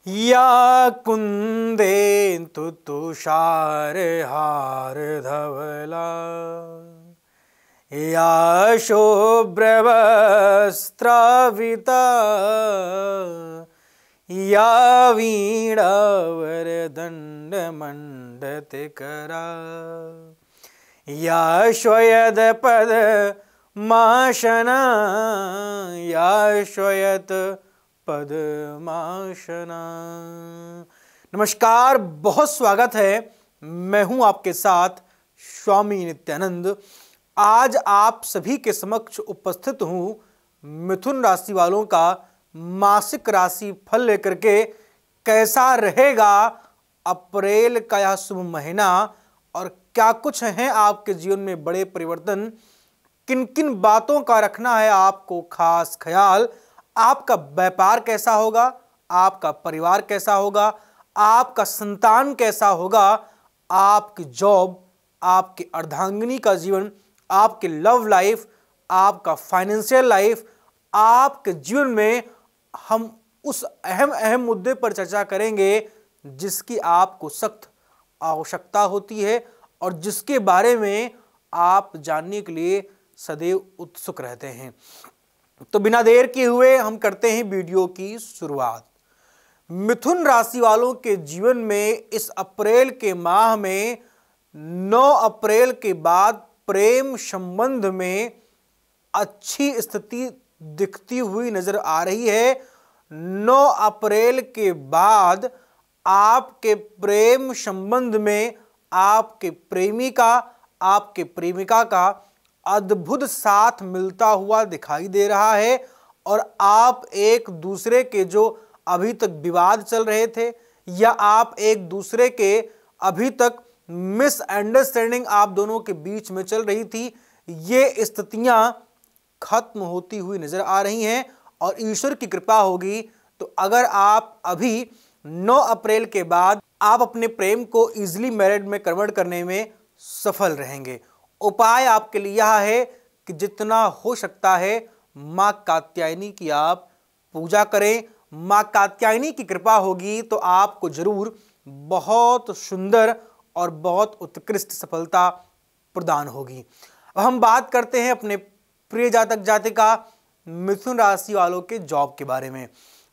या कुन्देन्दु तुषारहार धवला या शुभ्रवस्त्राविता या वीणावरदण्डमण्डतिकरा या श्वयदपद्मासना या श्वयत पद्मासना। नमस्कार, बहुत स्वागत है। मैं हूं आपके साथ स्वामी नित्यानंद। आज आप सभी के समक्ष उपस्थित हूं मिथुन राशि वालों का मासिक राशि फल लेकर के। कैसा रहेगा अप्रैल का यह शुभ महीना और क्या कुछ हैं आपके जीवन में बड़े परिवर्तन, किन किन बातों का रखना है आपको खास ख्याल, आपका व्यापार कैसा होगा, आपका परिवार कैसा होगा, आपका संतान कैसा होगा, आपकी जॉब, आपकी अर्धांगिनी का जीवन, आपकी लव लाइफ, आपका फाइनेंशियल लाइफ, आपके जीवन में हम उस अहम मुद्दे पर चर्चा करेंगे जिसकी आपको सख्त आवश्यकता होती है और जिसके बारे में आप जानने के लिए सदैव उत्सुक रहते हैं। तो बिना देर किए हुए हम करते हैं वीडियो की शुरुआत। मिथुन राशि वालों के जीवन में इस अप्रैल के माह में 9 अप्रैल के बाद प्रेम संबंध में अच्छी स्थिति दिखती हुई नजर आ रही है। 9 अप्रैल के बाद आपके प्रेम संबंध में आपके प्रेमी का, आपके प्रेमिका का अद्भुत साथ मिलता हुआ दिखाई दे रहा है और आप एक दूसरे के जो अभी तक विवाद चल रहे थे या आप एक दूसरे के अभी तक मिसअंडरस्टैंडिंग आप दोनों के बीच में चल रही थी, ये स्थितियां खत्म होती हुई नजर आ रही हैं और ईश्वर की कृपा होगी तो अगर आप अभी 9 अप्रैल के बाद आप अपने प्रेम को इजीली मैरिड में कन्वर्ट करने में सफल रहेंगे। उपाय आपके लिए यह है कि जितना हो सकता है मां कात्यायनी की आप पूजा करें। मां कात्यायनी की कृपा होगी तो आपको जरूर बहुत सुंदर और बहुत उत्कृष्ट सफलता प्रदान होगी। अब हम बात करते हैं अपने प्रिय जातक जातिका मिथुन राशि वालों के जॉब के बारे में।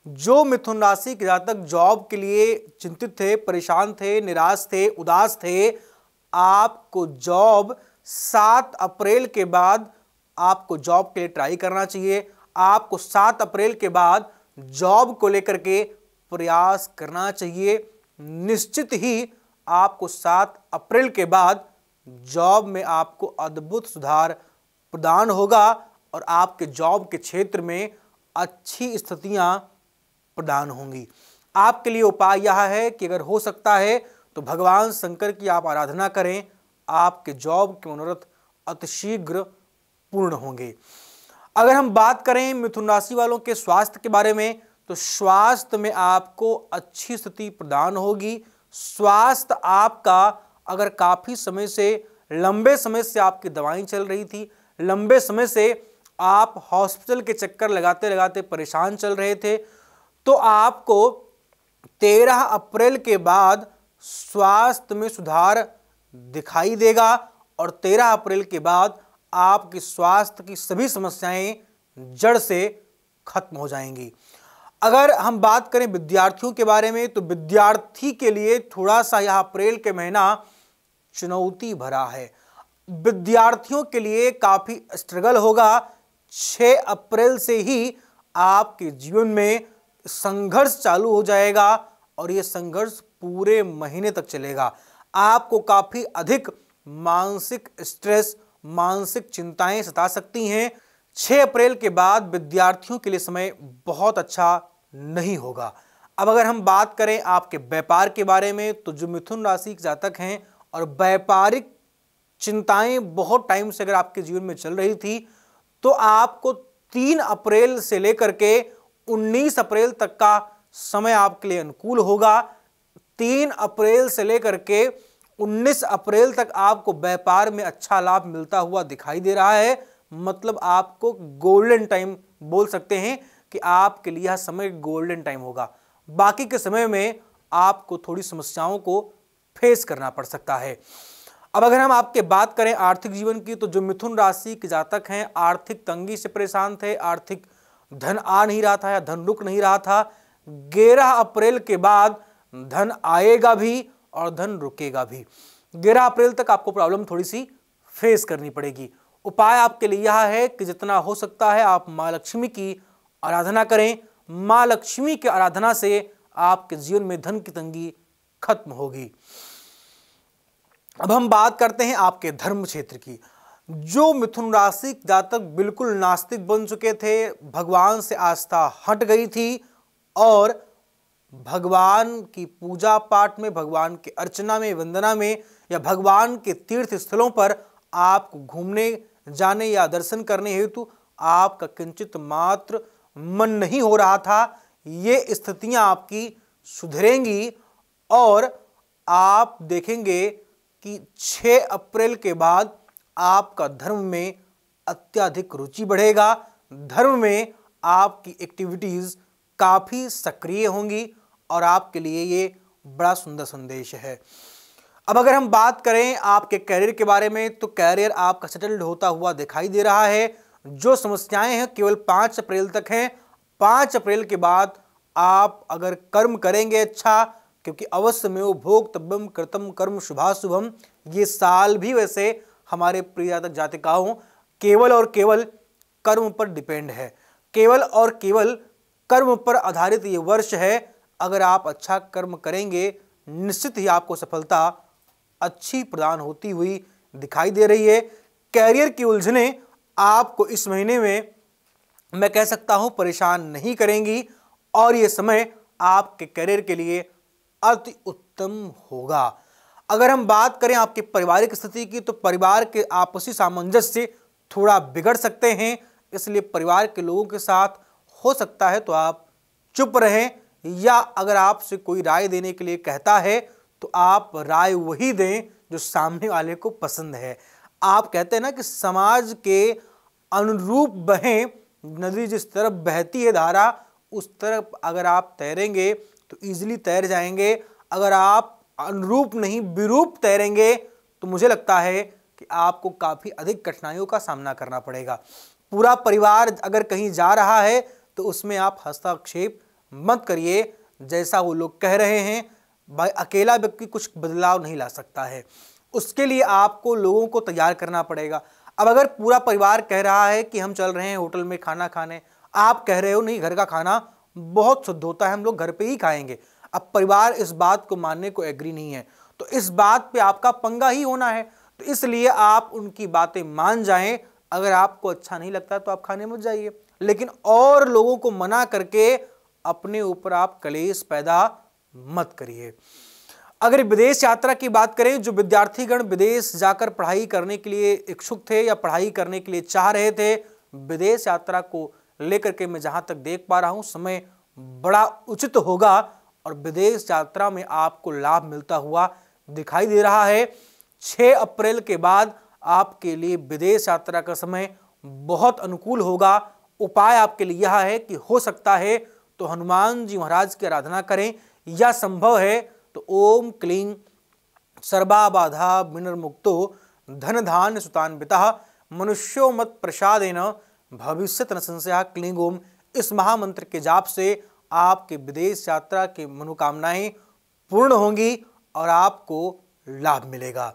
जो मिथुन राशि के जातक जॉब के लिए चिंतित थे, परेशान थे, निराश थे, उदास थे, आपको जॉब 7 अप्रैल के बाद आपको जॉब के लिए ट्राई करना चाहिए। आपको 7 अप्रैल के बाद जॉब को लेकर के प्रयास करना चाहिए। निश्चित ही आपको 7 अप्रैल के बाद जॉब में आपको अद्भुत सुधार प्रदान होगा और आपके जॉब के क्षेत्र में अच्छी स्थितियां प्रदान होंगी। आपके लिए उपाय यह है कि अगर हो सकता है तो भगवान शंकर की आप आराधना करें। आपके जॉब के मनोरथ अतिशीघ्र पूर्ण होंगे। अगर हम बात करें मिथुन राशि वालों के स्वास्थ्य के बारे में तो स्वास्थ्य में आपको अच्छी स्थिति प्रदान होगी। स्वास्थ्य आपका अगर काफी समय से, लंबे समय से आपकी दवाएं चल रही थी, लंबे समय से आप हॉस्पिटल के चक्कर लगाते लगाते परेशान चल रहे थे, तो आपको 13 अप्रैल के बाद स्वास्थ्य में सुधार दिखाई देगा और 13 अप्रैल के बाद आपकी स्वास्थ्य की सभी समस्याएं जड़ से खत्म हो जाएंगी। अगर हम बात करें विद्यार्थियों के बारे में तो विद्यार्थी के लिए थोड़ा सा यह अप्रैल के महीना चुनौती भरा है। विद्यार्थियों के लिए काफी स्ट्रगल होगा। 6 अप्रैल से ही आपके जीवन में संघर्ष चालू हो जाएगा और यह संघर्ष पूरे महीने तक चलेगा। आपको काफी अधिक मानसिक स्ट्रेस, मानसिक चिंताएं सता सकती हैं। 6 अप्रैल के बाद विद्यार्थियों के लिए समय बहुत अच्छा नहीं होगा। अब अगर हम बात करें आपके व्यापार के बारे में तो जो मिथुन राशि के जातक हैं और व्यापारिक चिंताएं बहुत टाइम से अगर आपके जीवन में चल रही थी तो आपको 3 अप्रैल से लेकर के 19 अप्रैल तक का समय आपके लिए अनुकूल होगा। 3 अप्रैल से लेकर के 19 अप्रैल तक आपको व्यापार में अच्छा लाभ मिलता हुआ दिखाई दे रहा है। मतलब आपको गोल्डन टाइम बोल सकते हैं कि आपके लिए यह समय गोल्डन टाइम होगा। बाकी के समय में आपको थोड़ी समस्याओं को फेस करना पड़ सकता है। अब अगर हम आपके बात करें आर्थिक जीवन की, तो जो मिथुन राशि के जातक हैं आर्थिक तंगी से परेशान थे, आर्थिक धन आ नहीं रहा था या धन रुक नहीं रहा था, 11 अप्रैल के बाद धन आएगा भी और धन रुकेगा भी। 11 अप्रैल तक आपको प्रॉब्लम थोड़ी सी फेस करनी पड़ेगी। उपाय आपके लिए यह है कि जितना हो सकता है आप माँ लक्ष्मी की आराधना करें। माँ लक्ष्मी की आराधना से आपके जीवन में धन की तंगी खत्म होगी। अब हम बात करते हैं आपके धर्म क्षेत्र की। जो मिथुन राशि जातक बिल्कुल नास्तिक बन चुके थे, भगवान से आस्था हट गई थी और भगवान की पूजा पाठ में, भगवान की अर्चना में, वंदना में या भगवान के तीर्थ स्थलों पर आपको घूमने जाने या दर्शन करने हेतु आपका किंचित मात्र मन नहीं हो रहा था, ये स्थितियां आपकी सुधरेंगी और आप देखेंगे कि 6 अप्रैल के बाद आपका धर्म में अत्यधिक रुचि बढ़ेगा। धर्म में आपकी एक्टिविटीज काफी सक्रिय होंगी और आपके लिए ये बड़ा सुंदर संदेश है। अब अगर हम बात करें आपके कैरियर के बारे में, तो कैरियर आपका सेटल्ड होता हुआ दिखाई दे रहा है। जो समस्याएं हैं केवल 5 अप्रैल तक हैं। 5 अप्रैल के बाद आप अगर कर्म करेंगे अच्छा, क्योंकि अवश्य में वो भोक्तव्यम कृतम कर्म शुभाशुभम, ये साल भी वैसे हमारे प्रिय जातक जातिकाओं केवल और केवल कर्म पर डिपेंड है, केवल और केवल कर्म पर आधारित ये वर्ष है। अगर आप अच्छा कर्म करेंगे निश्चित ही आपको सफलता अच्छी प्रदान होती हुई दिखाई दे रही है। कैरियर की उलझनें आपको इस महीने में मैं कह सकता हूं परेशान नहीं करेंगी और ये समय आपके कैरियर के लिए अति उत्तम होगा। अगर हम बात करें आपकी पारिवारिक स्थिति की, तो परिवार के आपसी सामंजस्य थोड़ा बिगड़ सकते हैं, इसलिए परिवार के लोगों के साथ हो सकता है तो आप चुप रहें, या अगर आपसे कोई राय देने के लिए कहता है तो आप राय वही दें जो सामने वाले को पसंद है। आप कहते हैं ना कि समाज के अनुरूप बहें, नदी जिस तरफ बहती है धारा उस तरफ अगर आप तैरेंगे तो इजीली तैर जाएंगे। अगर आप अनुरूप नहीं विरूप तैरेंगे तो मुझे लगता है कि आपको काफ़ी अधिक कठिनाइयों का सामना करना पड़ेगा। पूरा परिवार अगर कहीं जा रहा है तो उसमें आप हस्तक्षेप मत करिए। जैसा वो लोग कह रहे हैं, भाई अकेला व्यक्ति कुछ बदलाव नहीं ला सकता है, उसके लिए आपको लोगों को तैयार करना पड़ेगा। अब अगर पूरा परिवार कह रहा है कि हम चल रहे हैं होटल में खाना खाने, आप कह रहे हो नहीं घर का खाना बहुत शुद्ध होता है, हम लोग घर पे ही खाएंगे। अब परिवार इस बात को मानने को एग्री नहीं है, तो इस बात पे आपका पंगा ही होना है। तो इसलिए आप उनकी बातें मान जाएं। अगर आपको अच्छा नहीं लगता तो आप खाने मत जाइए, लेकिन और लोगों को मना करके अपने ऊपर आप कलेश पैदा मत करिए। अगर विदेश यात्रा की बात करें, जो विद्यार्थीगण विदेश जाकर पढ़ाई करने के लिए इच्छुक थे या पढ़ाई करने के लिए चाह रहे थे, विदेश यात्रा को लेकर के मैं जहां तक देख पा रहा हूं समय बड़ा उचित होगा और विदेश यात्रा में आपको लाभ मिलता हुआ दिखाई दे रहा है। 6 अप्रैल के बाद आपके लिए विदेश यात्रा का समय बहुत अनुकूल होगा। उपाय आपके लिए यह है कि हो सकता है तो हनुमान जी महाराज की आराधना करें, या संभव है तो ओम क्लीं सर्वा बाधा विनिर्मुक्तो धन धान्य सुतान्वितः मनुष्यो मत प्रसादेन भविष्यत न संशयः क्लीं ओम, इस महामंत्र के जाप से आपके विदेश यात्रा की मनोकामनाएं पूर्ण होंगी और आपको लाभ मिलेगा।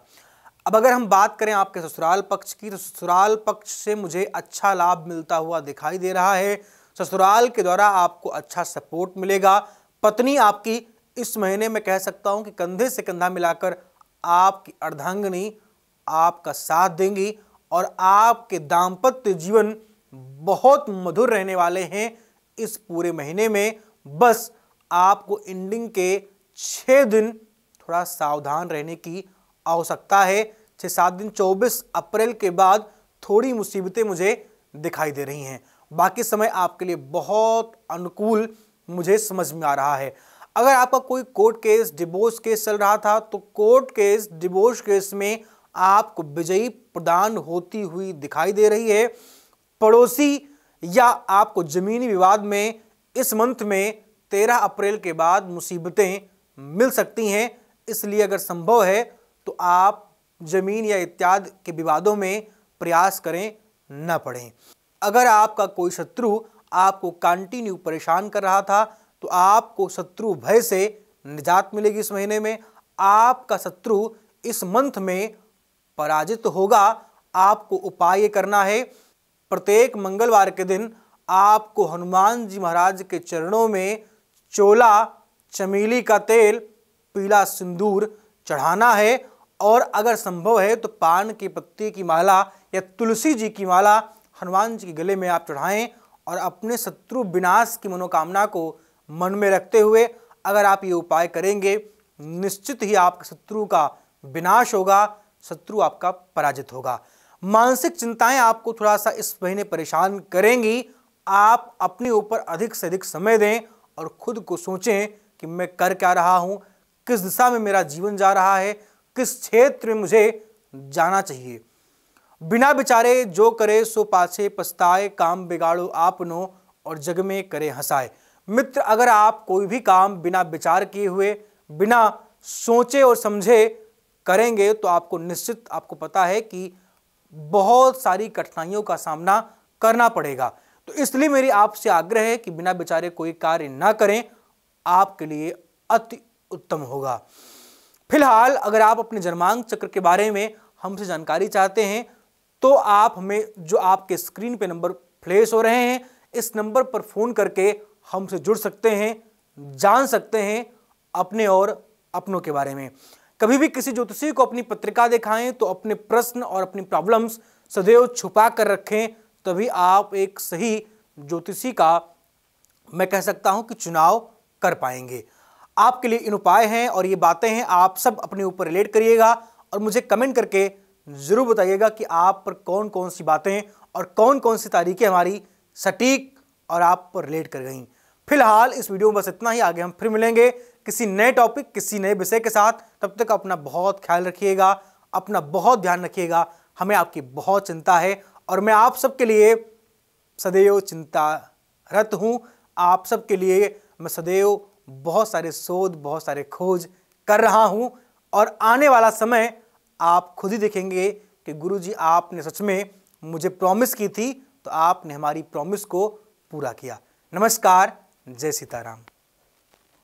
अब अगर हम बात करें आपके ससुराल पक्ष की, तो ससुराल पक्ष से मुझे अच्छा लाभ मिलता हुआ दिखाई दे रहा है। ससुराल के द्वारा आपको अच्छा सपोर्ट मिलेगा। पत्नी आपकी इस महीने में कह सकता हूं कि कंधे से कंधा मिलाकर आपकी अर्धांगिनी आपका साथ देंगी और आपके दाम्पत्य जीवन बहुत मधुर रहने वाले हैं इस पूरे महीने में। बस आपको एंडिंग के 6 दिन थोड़ा सावधान रहने की आवश्यकता है। 6-7 दिन 24 अप्रैल के बाद थोड़ी मुसीबतें मुझे दिखाई दे रही हैं, बाकी समय आपके लिए बहुत अनुकूल मुझे समझ में आ रहा है। अगर आपका कोई कोर्ट केस डिवोर्स केस चल रहा था तो कोर्ट केस डिवोर्स केस में आपको विजयी प्रदान होती हुई दिखाई दे रही है। पड़ोसी या आपको जमीनी विवाद में इस मंथ में 13 अप्रैल के बाद मुसीबतें मिल सकती हैं। इसलिए अगर संभव है तो आप जमीन या इत्यादि के विवादों में प्रयास करें, न पड़ें। अगर आपका कोई शत्रु आपको कंटिन्यू परेशान कर रहा था तो आपको शत्रु भय से निजात मिलेगी। इस महीने में आपका शत्रु इस मंथ में पराजित होगा। आपको उपाय करना है, प्रत्येक मंगलवार के दिन आपको हनुमान जी महाराज के चरणों में चोला, चमेली का तेल, पीला सिंदूर चढ़ाना है। और अगर संभव है तो पान की पत्ती की माला या तुलसी जी की माला हनुमान जी के गले में आप चढ़ाएं और अपने शत्रु विनाश की मनोकामना को मन में रखते हुए अगर आप ये उपाय करेंगे, निश्चित ही आपके शत्रु का विनाश होगा, शत्रु आपका पराजित होगा। मानसिक चिंताएं आपको थोड़ा सा इस महीने परेशान करेंगी। आप अपने ऊपर अधिक से अधिक समय दें और खुद को सोचें कि मैं कर क्या रहा हूं, किस दिशा में मेरा जीवन जा रहा है, किस क्षेत्र में मुझे जाना चाहिए। बिना विचारे जो करे सो पाछे पछताए, काम बिगाड़ो आपनो और जग में करे हंसाए। मित्र, अगर आप कोई भी काम बिना विचार किए हुए, बिना सोचे और समझे करेंगे तो आपको निश्चित, आपको पता है कि बहुत सारी कठिनाइयों का सामना करना पड़ेगा। तो इसलिए मेरी आपसे आग्रह है कि बिना विचारे कोई कार्य ना करें, आपके लिए अति उत्तम होगा। फिलहाल अगर आप अपने जन्मांक चक्र के बारे में हमसे जानकारी चाहते हैं तो आप हमें, जो आपके स्क्रीन पे नंबर फ्लैश हो रहे हैं, इस नंबर पर फोन करके हमसे जुड़ सकते हैं, जान सकते हैं अपने और अपनों के बारे में। कभी भी किसी ज्योतिषी को अपनी पत्रिका दिखाएं तो अपने प्रश्न और अपनी प्रॉब्लम्स सदैव छुपा कर रखें, तभी आप एक सही ज्योतिषी का, मैं कह सकता हूं कि, चुनाव कर पाएंगे। आपके लिए इन उपाय हैं और ये बातें हैं, आप सब अपने ऊपर रिलेट करिएगा और मुझे कमेंट करके जरूर बताइएगा कि आप पर कौन कौन सी बातें और कौन कौन सी तारीखें हमारी सटीक और आप पर रिलेट कर गई। फिलहाल इस वीडियो में बस इतना ही। आगे हम फिर मिलेंगे किसी नए टॉपिक, किसी नए विषय के साथ। तब तक अपना बहुत ख्याल रखिएगा, अपना बहुत ध्यान रखिएगा। हमें आपकी बहुत चिंता है और मैं आप सबके लिए सदैव चिंतारत हूँ। आप सबके लिए मैं सदैव बहुत सारे शोध, बहुत सारे खोज कर रहा हूँ और आने वाला समय आप खुद ही देखेंगे कि गुरुजी, आपने सच में मुझे प्रॉमिस की थी तो आपने हमारी प्रॉमिस को पूरा किया। नमस्कार, जय सीताराम।